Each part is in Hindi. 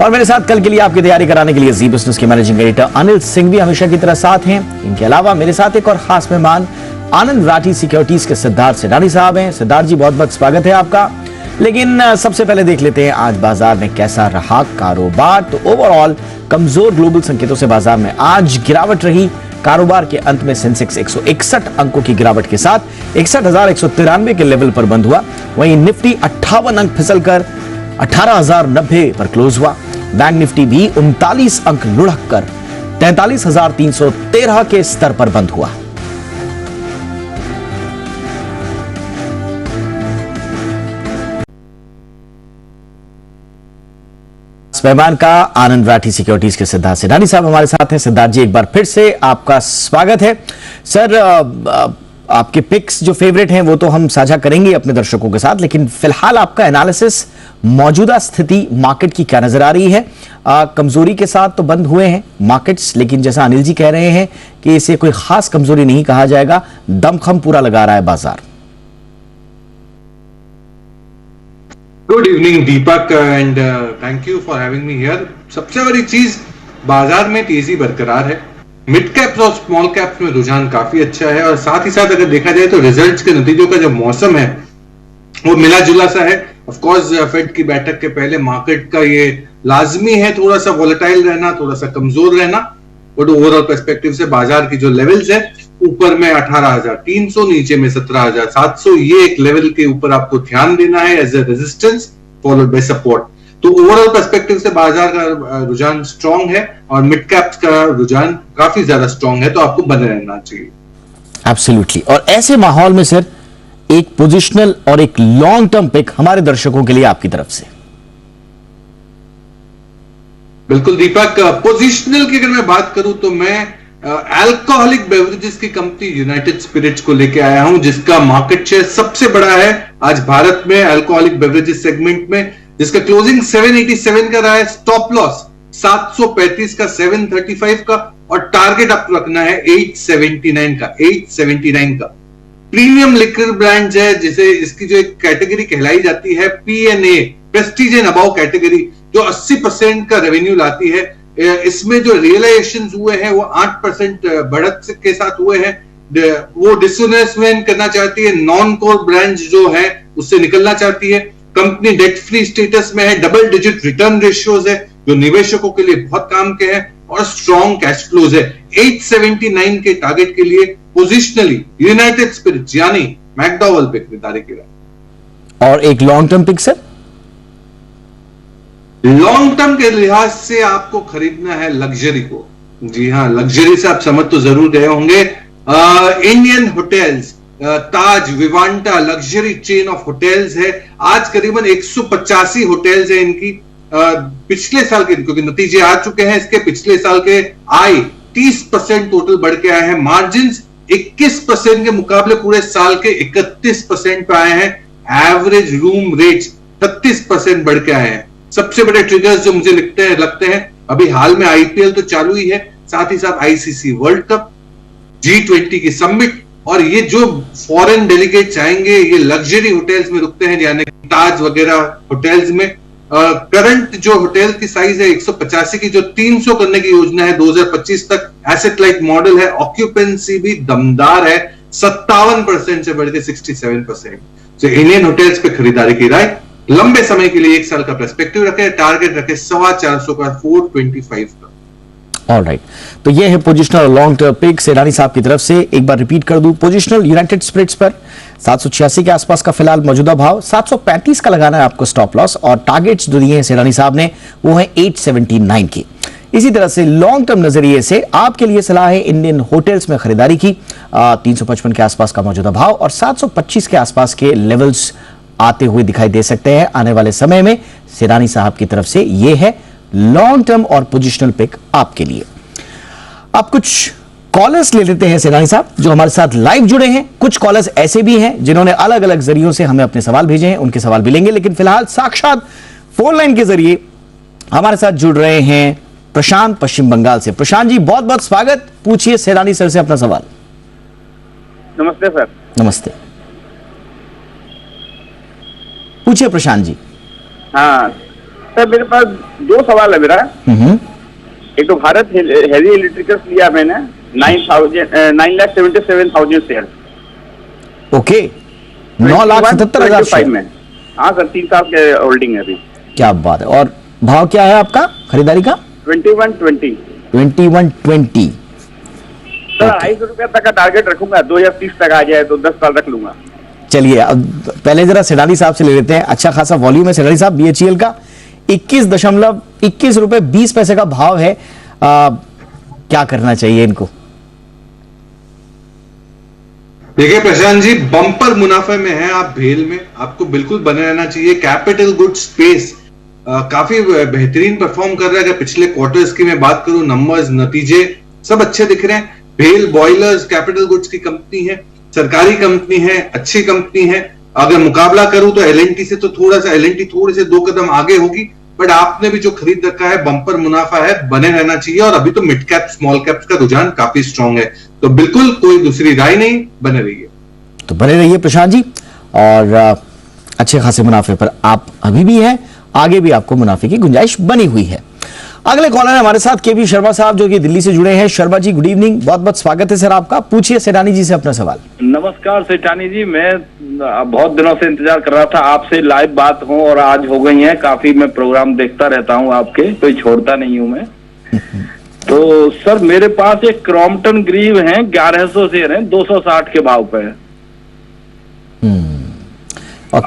और मेरे साथ कल के लिए आपकी तैयारी कराने के लिए जी बिजनेस के मैनेजिंग एडिटर अनिल सिंह भी हमेशा की तरह साथ हैं। इनके अलावा मेरे साथ एक और खास मेहमान आनंद राठी सिक्योरिटीज के सिद्धार्थ सेनानी साहब हैं। सिद्धार्थ जी, बहुत बहुत स्वागत है आपका। लेकिन सबसे पहले देख लेते हैं आज बाजार में कैसा रहा कारोबार। तो ओवरऑल कमजोर ग्लोबल संकेतों से बाजार में आज गिरावट रही। कारोबार के अंत में सेंसेक्स 161 अंकों की गिरावट के साथ 61,193 के लेवल पर बंद हुआ। वहीं निफ्टी 58 अंक फिसलकर 18,090 पर क्लोज हुआ। बैंक निफ्टी भी 39 अंक लुढ़क कर 43,313 के स्तर पर बंद हुआ। मेहमान का आनंद राठी सिक्योरिटीज के सिद्धार्थ सेनानी साहब हमारे साथ हैं। सिद्धार्थ जी, एक बार फिर से आपका स्वागत है। सर, आपके पिक्स जो फेवरेट हैं वो तो हम साझा करेंगे अपने दर्शकों के साथ, लेकिन फिलहाल आपका एनालिसिस मौजूदा स्थिति मार्केट की क्या नजर आ रही है? कमजोरी के साथ तो बंद हुए हैं मार्केट्स, लेकिन जैसा अनिल जी कह रहे हैं कि इसे कोई खास कमजोरी नहीं कहा जाएगा, दमखम पूरा लगा रहा है बाजार। Good evening Deepak and thank you for having me here. सबसे बड़ी चीज, बाजार में तेजी बरकरार है। मिड कैप्स और स्मॉल कैप्स में रुझान काफी अच्छा है और साथ ही साथ अगर देखा जाए तो रिजल्ट्स के नतीजों का जो मौसम है वो मिला जुला सा है। ऑफ कोर्स फेड की बैठक के पहले मार्केट का ये लाजमी है थोड़ा सा वोलेटाइल रहना, थोड़ा सा कमजोर रहना, बट ओवरऑल पर्सपेक्टिव से बाजार की जो लेवल्स है, ऊपर में 18,300, नीचे में 17,700, ये एक लेवल के ऊपर आपको ध्यान देना है as a resistance followed by support. तो ओवरऑल पर्सपेक्टिव से बाजार का रुझान स्ट्रांग है और मिड कैप्स का रुझान काफी ज्यादा स्ट्रांग है, तो आपको बने रहना चाहिए। एब्सोल्युटली। और ऐसे माहौल में सर एक पोजिशनल और एक लॉन्ग टर्म पिक हमारे दर्शकों के लिए आपकी तरफ से। बिल्कुल दीपक, पोजिशनल की अगर मैं बात करूं तो मैं अल्कोहलिक बेवरेजेस की कंपनी यूनाइटेड स्पिरिट्स को लेके आया हूं, जिसका मार्केट शेयर सबसे बड़ा है आज भारत में अल्कोहलिक बेवरेजेस सेगमेंट में, जिसका क्लोजिंग 787 का रहा है, स्टॉप लॉस 735 का, 735 का, और टारगेट आपको रखना है 879 का, 879 का। प्रीमियम लिक्विड ब्रांड है, जिसे इसकी जो एक कैटेगरी कहलाई जाती है P&A, Prestige and above category, जो 80% का रेवेन्यू लाती है। इसमें जो रियलाइजेशन हुए हैं वो 8% बढ़त के साथ हुए हैं। वो डिसइन्वेस्टमेंट करना चाहती है, नॉन कोर ब्रांड्स जो है उससे निकलना चाहती है। कंपनी डेट फ्री स्टेटस में है, डबल डिजिट रिटर्न रेशियोज है जो निवेशकों के लिए बहुत काम के हैं, और स्ट्रॉन्ग कैश फ्लोज है। 879 के टारगेट के लिए पोजिशनली यूनाइटेड स्पिरिट्स यानी मैकडॉवेल पे खरीदारी की है। और एक long term pick sir? Long term के लिहाज से आपको खरीदना है लग्जरी को। जी हाँ, लग्जरी से आप समझ तो जरूर गए होंगे। Indian hotels, Taj, Vivanta luxury chain of hotels है। आज करीबन 185 होटल्स है इनकी। पिछले साल के, क्योंकि नतीजे आ चुके हैं इसके, पिछले साल के आय 30% टोटल बढ़ के आए हैं। मार्जिन 21% के मुकाबले पूरे साल के 31% पे आए हैं। एवरेज रूम रेट 36% बढ़ के आए हैं। सबसे बड़े ट्रिगर्स जो मुझे लगते हैं अभी हाल में आईपीएल तो चालू ही है, साथ ही साथ आईसीसी वर्ल्ड कप, G20 की समिट, और ये जो फॉरेन डेलीगेट्स आएंगे ये लग्जरी होटल्स में रुकते हैं, यानी ताज वगैरह होटल्स में। करंट जो होटल की साइज है 185 की, जो 300 करने की योजना है 2025 तक। एसेट लाइट मॉडल है, ऑक्यूपेंसी भी दमदार है, 57% से बढ़ के 67%। तो इंडियन होटल्स पे खरीदारी की राय, लंबे समय के लिए 1 साल का पर्सपेक्टिव रखे, टारगेट रखे 425 का, 425 का। ऑलराइट, तो ये है पोजिशनल लॉन्ग टर्म पिक सेनानी साहब की तरफ से। एक बार रिपीट कर दूं, पोजिशनल यूनाइटेड स्पिरिट्स पर 786 के आसपास का फिलहाल मौजूदा भाव, 735 का लगाना है आपको स्टॉप लॉस, और टारगेट्स जो दिए हैं सेनानी साहब ने वो है 879 की। इसी तरह से लॉन्ग टर्म नजरिए से आपके लिए सलाह है इंडियन होटल्स में खरीदारी की। 355 के आसपास का मौजूदा भाव और 725 के आसपास के लेवल्स आते हुए दिखाई दे सकते हैं आने वाले समय में। सेनानी साहब की तरफ से यह है लॉन्ग टर्म और पोजिशनल पिक आपके लिए। अब कुछ कॉलर्स ले लेते हैं सेनानी साहब जो हमारे साथ लाइव जुड़े हैं। कुछ कॉलर्स ऐसे भी हैं जिन्होंने अलग अलग जरियों से हमें अपने सवाल भेजे हैं, उनके सवाल भी लेंगे, लेकिन फिलहाल साक्षात फोन लाइन के जरिए हमारे साथ जुड़ रहे हैं प्रशांत पश्चिम बंगाल से। प्रशांत जी, बहुत बहुत स्वागत, पूछिए सेनानी सर से अपना सवाल। नमस्ते सर। नमस्ते, पूछिए प्रशांत जी। हाँ सर मेरे पास दो सवाल है मेरा। एक तो भारत हेवी इलेक्ट्रिकल्स लिया मैंने 9,77,000 शेयर। ओके, 9,77,000 में। हाँ सर, 3 साल के होल्डिंग है अभी। क्या बात है। और भाव क्या है आपका खरीदारी का? 2120। 2120। सर 250 रुपया तक का टारगेट रखूंगा, 2030 तक आ जाए तो 10 साल रख लूंगा। चलिए अब पहले जरा सेडानी साहब से ले लेते हैं। अच्छा खासा वॉल्यूम है सेडानी साहब। BHEL का 21 रुपए 20 पैसे का भाव है। क्या करना चाहिए इनको? देखिए प्रशांत जी, बम्पर मुनाफे में है आप भेल में, आपको बिल्कुल बने रहना चाहिए। कैपिटल गुड्स स्पेस काफी बेहतरीन परफॉर्म कर रहा है। अगर पिछले क्वार्टर्स की मैं बात करूं, नंबर्स नतीजे सब अच्छे दिख रहे हैं। भेल बॉयलर्स कैपिटल गुड्स की कंपनी है, सरकारी कंपनी है, अच्छी कंपनी है। अगर मुकाबला करूं तो L&T से, तो थोड़ा सा L&T थोड़े से 2 कदम आगे होगी, बट आपने भी जो खरीद रखा है बम्पर मुनाफा है, बने रहना चाहिए। और अभी तो मिड कैप स्मॉल कैप्स का रुझान काफी स्ट्रांग है, तो बिल्कुल कोई दूसरी राय नहीं, बने रहिए। तो बने रहिए प्रशांत जी। और अच्छे खासे मुनाफे पर आप अभी भी हैं, आगे भी आपको मुनाफे की गुंजाइश बनी हुई है। अगले कॉलर है हमारे साथ KV शर्मा साहब, जो कि दिल्ली से जुड़े हैं। शर्मा जी गुड इवनिंग, बहुत बहुत स्वागत है सर आपका। पूछिए सेठानी जी से अपना सवाल। नमस्कार सेठानी जी, मैं बहुत दिनों से इंतजार कर रहा था आपसे लाइव बात हो, और आज हो गई है। काफी मैं प्रोग्राम देखता रहता हूँ आपके, कोई छोड़ता नहीं हूँ मैं। तो सर मेरे पास एक क्रॉम्पटन ग्रीव है, 1100 शेयर है, 260 के भाव पे है। और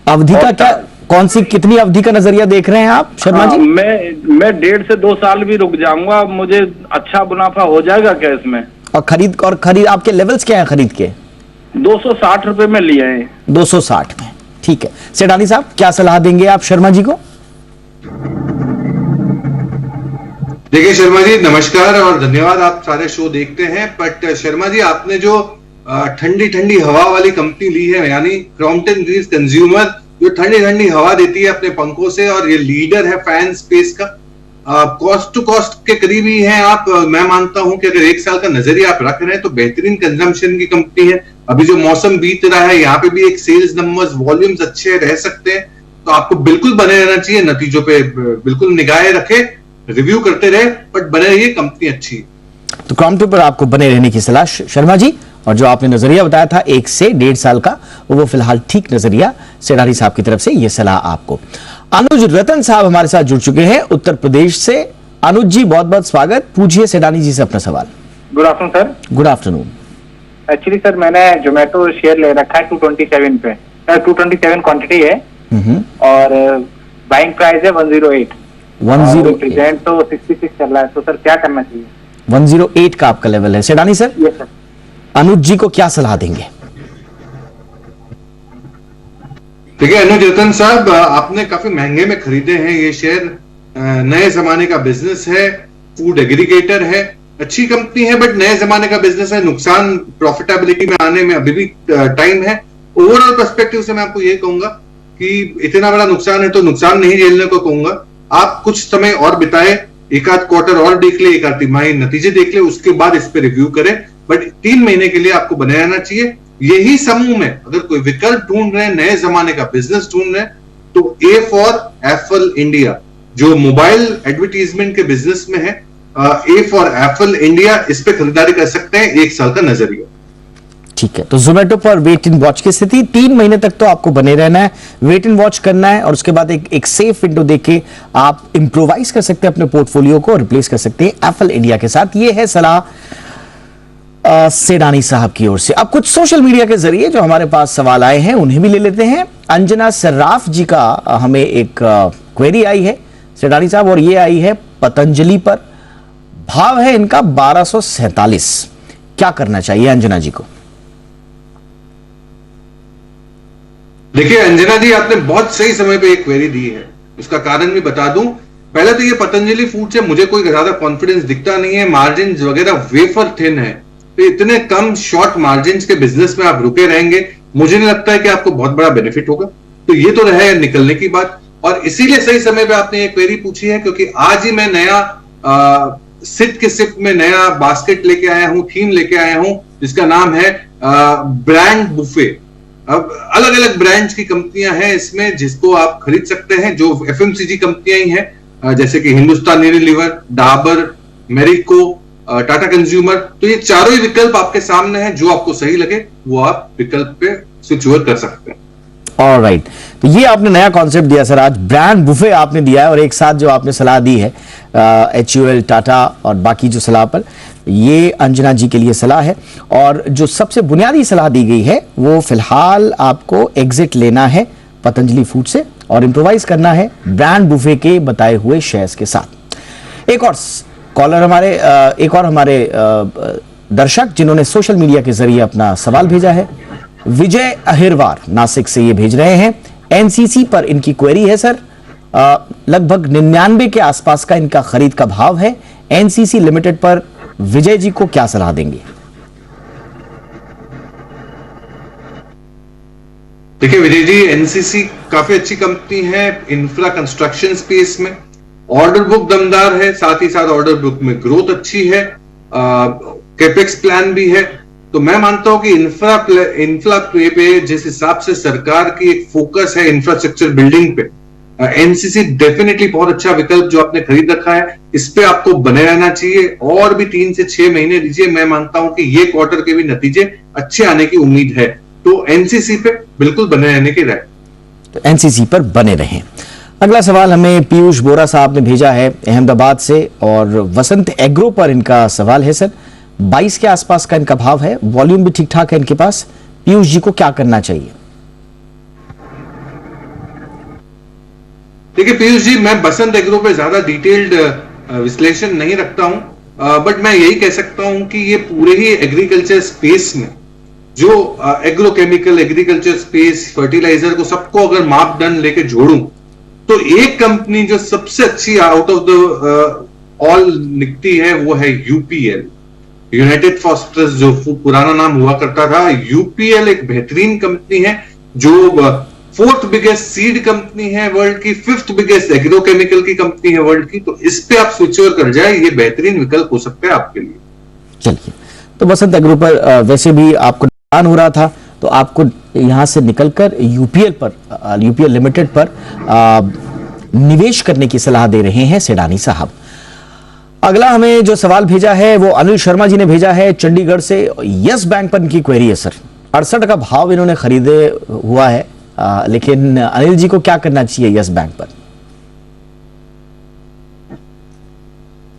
अवधि का क्या, कौन सी कितनी अवधि का नजरिया देख रहे हैं आप शर्मा जी? मैं 1.5 से 2 साल भी रुक जाऊंगा, मुझे अच्छा मुनाफा हो जाएगा क्या इसमें? और खरीद आपके लेवल्स क्या है खरीद के? 260 रुपए में लिए हैं। 260 में, ठीक है। सेठानी साहब क्या सलाह देंगे आप शर्मा जी को? देखिए शर्मा जी नमस्कार और धन्यवाद, आप सारे शो देखते हैं। बट शर्मा जी, आपने जो ठंडी ठंडी हवा वाली कंपनी ली है, यानी क्रॉम्पटन ग्रीव्स कंज्यूमर, जो ठंडी ठंडी हवा देती है अपने पंखों से, और ये लीडर है फैन स्पेस का, कॉस्ट टू कॉस्ट के करीब ही हैं आप। मैं मानता हूं कि अगर 1 साल का नजरिया आप रख रहे हैं तो बेहतरीन कंजम्पशन की कंपनी है। अभी जो मौसम बीत रहा है, यहाँ पे भी एक सेल्स नंबर्स वॉल्यूम्स अच्छे रह सकते हैं, तो आपको बिल्कुल बने रहना चाहिए। नतीजों पे बिल्कुल निगाहें रखे, रिव्यू करते रहे, बट बने रहिए, कंपनी अच्छी है। तो क्रॉम्पटन पर आपको बने रहने की सलाह शर्मा जी। और जो आपने नजरिया बताया था 1 से 1.5 साल का, वो फिलहाल ठीक नजरिया सेठानी साहब की तरफ से ये सलाह आपको। अनुज रतन साहब हमारे साथ जुड़ चुके हैं उत्तर प्रदेश से। अनुज जी बहुत बहुत स्वागत, पूछिए सेठानी जी से अपना सवाल। Good afternoon sir. Good afternoon. Actually sir मैंने जोमेटो शेयर ले रखा है 227 पे, 227 क्वांटिटी है, और बाइंग प्राइस है 108। 108 प्रेजेंट तो 66 चल रहा है, तो सर क्या करना चाहिए? 108 का आपका लेवल है सेठानी sir. Yes sir. Anuj ji को क्या सलाह देंगे? देखिए अनुज रतन साहब, आपने काफी महंगे में खरीदे हैं ये शेयर। नए जमाने का बिजनेस है, फूड एग्रीगेटर है, अच्छी कंपनी है, बट नए जमाने का बिजनेस है। नुकसान प्रॉफिटेबिलिटी में आने में अभी भी टाइम है। ओवरऑल पर्सपेक्टिव से मैं आपको ये कहूंगा कि इतना बड़ा नुकसान है तो नुकसान नहीं झेलने को कहूंगा। आप कुछ समय और बिताए, एक आध क्वार्टर और देख ले, एक आध तिमाही नतीजे देख ले, उसके बाद इस पे रिव्यू करें। बट 3 महीने के लिए आपको बने रहना चाहिए। यही समूह में अगर कोई विकल्प ढूंढ रहे हैं, नए जमाने का बिजनेस ढूंढ रहे हैं, तो A फॉर एप्पल इंडिया, जो मोबाइल एडवर्टीजमेंट के बिजनेस में है, A फॉर एप्पल इंडिया, इस पे खरीदारी कर सकते हैं 1 साल का नजरिया। ठीक है, तो जोमेटो पर वेट इन वॉच की स्थिति 3 महीने तक तो आपको बने रहना है, वेट इन वॉच करना है, और उसके बाद एक सेफ विंडो देके आप इंप्रोवाइज कर सकते हैं अपने पोर्टफोलियो को, रिप्लेस कर सकते हैं एप्पल इंडिया के साथ। ये है सलाह सेठानी साहब की ओर से। अब कुछ सोशल मीडिया के जरिए जो हमारे पास सवाल आए हैं उन्हें भी ले लेते हैं। अंजना सर्राफ जी का हमें एक क्वेरी आई है सेठानी साहब, और ये आई है पतंजलि पर। भाव है इनका 1247। क्या करना चाहिए अंजना जी को? देखिए अंजना जी, आपने बहुत सही समय पे एक क्वेरी दी है, उसका कारण भी बता दूं। पहले तो ये पतंजलि फूड से मुझे कोई ज्यादा कॉन्फिडेंस दिखता नहीं है। मार्जिन वगैरह वेफर थिन है, तो इतने कम शॉर्ट मार्जिन के बिजनेस में आप रुके रहेंगे, मुझे नहीं लगता है कि आपको बहुत बड़ा बेनिफिट होगा। तो ये तो रहे निकलने की बात, और इसीलिए सही समय पे आपने ये क्वेरी पूछी है, क्योंकि आज ही मैं नया सिट के सिप में नया बास्केट लेके आया हूं, थीम लेके आया हूं, जिसका नाम है ब्रांड बुफे। अब अलग अलग ब्रांड्स की कंपनियां हैं इसमें जिसको आप खरीद सकते हैं, जो एफएमसीजी कंपनियां ही हैं, जैसे कि हिंदुस्तान यूनिलीवर, डाबर, मेरिको, टाटा कंज्यूमर। तो ये चारों ही विकल्प आपके सामने हैं, जो आपको सही लगे वो आप विकल्प पे स्विच ओवर कर सकते हैं। ऑलराइट, तो ये आपने नया कॉन्सेप्ट दिया सर, आज ब्रांड बुफे आपने दिया है और एक साथ जो आपने सलाह दी है HUL, टाटा और बाकी जो सलाह पर, ये अंजना जी के लिए सलाह है। और जो सबसे बुनियादी सलाह दी गई है वो फिलहाल आपको एग्जिट लेना है पतंजलि फूड से और इंप्रोवाइज करना है ब्रांड बुफे के बताए हुए शेयर्स के साथ। एक और कॉलर हमारे दर्शक जिन्होंने सोशल मीडिया के जरिए अपना सवाल भेजा है, विजय अहिरवार नासिक से ये भेज रहे हैं। एनसीसी पर इनकी क्वेरी है सर, लगभग 99 के आसपास का इनका खरीद का भाव है। एनसीसी लिमिटेड पर विजय जी को क्या सलाह देंगे? देखिए विजय जी, एनसीसी काफी अच्छी कंपनी है इंफ्रा कंस्ट्रक्शन स्पेस में, ऑर्डर बुक दमदार है, साथ ही साथ ऑर्डर बुक में ग्रोथ अच्छी है, कैपेक्स प्लान भी है। तो मैं मानता हूं कि इंफ्रा पे जिस हिसाब से सरकार की एक फोकस है इंफ्रास्ट्रक्चर बिल्डिंग पे, एनसीसी डेफिनेटली बहुत अच्छा विकल्प जो आपने खरीद रखा है, इस पे आपको बने रहना चाहिए और भी 3 से 6 महीने दीजिए। मैं मानता हूं कि ये क्वार्टर के भी नतीजे अच्छे आने की उम्मीद है, तो एनसीसी पे बिल्कुल बने रहने की राय। तो एनसीसी पर बने रहें। अगला सवाल हमें पीयूष बोरा साहब ने भेजा है अहमदाबाद से और वसंत एग्रो पर इनका सवाल है सर, 22 के आसपास का इनका भाव है, वॉल्यूम भी ठीक ठाक है इनके पास। पीयूष जी को क्या करना चाहिए? देखिए पीयूष जी, मैं बसंत एग्रो पे ज्यादा डिटेल्ड विश्लेषण नहीं रखता हूं, बट मैं यही कह सकता हूं कि ये पूरे ही एग्रीकल्चर स्पेस में जो एग्रोकेमिकल, एग्रीकल्चर स्पेस, फर्टिलाइजर को सबको अगर मापदंड लेके जोड़ूं तो एक कंपनी जो सबसे अच्छी आउट ऑफ द ऑल निकती है वो है यूपीएल, यूनाइटेड फॉस्फेट्स, जो पुराना नाम हुआ करता था। यूपीएल एक बेहतरीन कंपनी है जो 4th बिगेस्ट सीड कंपनी है वर्ल्ड की, 5th बिगेस्ट एग्रोकेमिकल की कंपनी है वर्ल्ड की। तो इस पे आप स्विच ओवर कर जाए, ये बेहतरीन विकल्प हो सकता है आपके लिए। चलिए, तो वसंत एग्रो पर वैसे भी आपको नुकसान हो रहा था, तो आपको यहां से निकलकर यूपीएल लिमिटेड पर निवेश करने की सलाह दे रहे हैं सेडानी साहब। अगला हमें जो सवाल भेजा है वो अनिल शर्मा जी ने भेजा है चंडीगढ़ से। यस बैंक पर इनकी क्वेरी है सर, 68 का भाव इन्होंने खरीदे हुआ है, लेकिन अनिल जी को क्या करना चाहिए यस बैंक पर?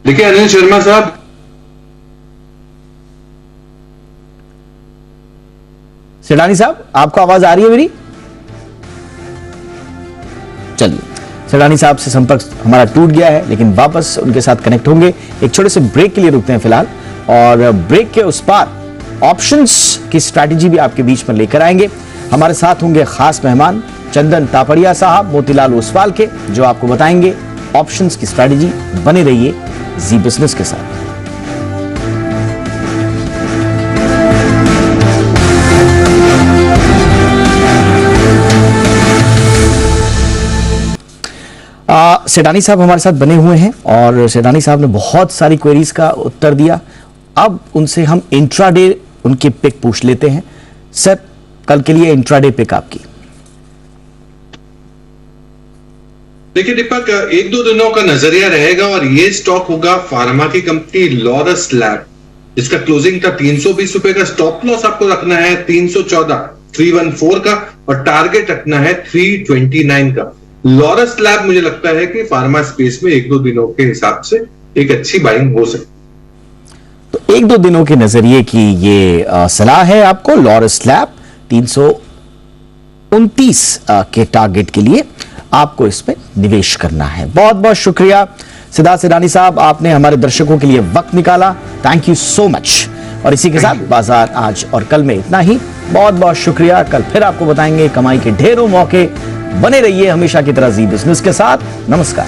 देखिए अनिल शर्मा साहब, सेडानी साहब आपको आवाज आ रही है मेरी? चलिए, सेडानी साहब से संपर्क हमारा टूट गया है, लेकिन वापस उनके साथ कनेक्ट होंगे। एक छोटे से ब्रेक के लिए रुकते हैं फिलहाल, और ब्रेक के उस पार ऑप्शंस की स्ट्रैटेजी भी आपके बीच में लेकर आएंगे। हमारे साथ होंगे खास मेहमान चंदन तापड़िया साहब मोतीलाल ओसवाल के, जो आपको बताएंगे ऑप्शंस की स्ट्रैटेजी। बने रहिए जी बिजनेस के साथ। सेडानी साहब हमारे साथ बने हुए हैं और सेडानी साहब ने बहुत सारी क्वेरीज का उत्तर दिया। अब उनसे हम इंट्राडे उनकी पिक पूछ लेते हैं। सर, कल के लिए इंट्राडे पिक आपकी? देखिए दीपक, 1-2 दिनों का नजरिया रहेगा और ये स्टॉक होगा फार्मा की कंपनी लॉरस लैब, जिसका क्लोजिंग था 320 रुपए का। स्टॉप लॉस आपको रखना है 314 का और टारगेट रखना है 329 का। लॉरस लैब मुझे लगता है कि फार्मा स्पेस में 1-2 दिनों के हिसाब से एक अच्छी बाइंग हो सकती है। तो 1-2 दिनों के नजरिए की ये सलाह है आपको। लॉरस लैब 329 के टारगेट के लिए आपको इसमें निवेश करना है। बहुत बहुत शुक्रिया सिद्धार्थ सेडानी साहब, आपने हमारे दर्शकों के लिए वक्त निकाला। Thank you so much. और इसी के साथ बाजार आज और कल में इतना ही। बहुत बहुत शुक्रिया। कल फिर आपको बताएंगे कमाई के ढेरों मौके। बने रहिए हमेशा की तरह जी बिजनेस के साथ। नमस्कार।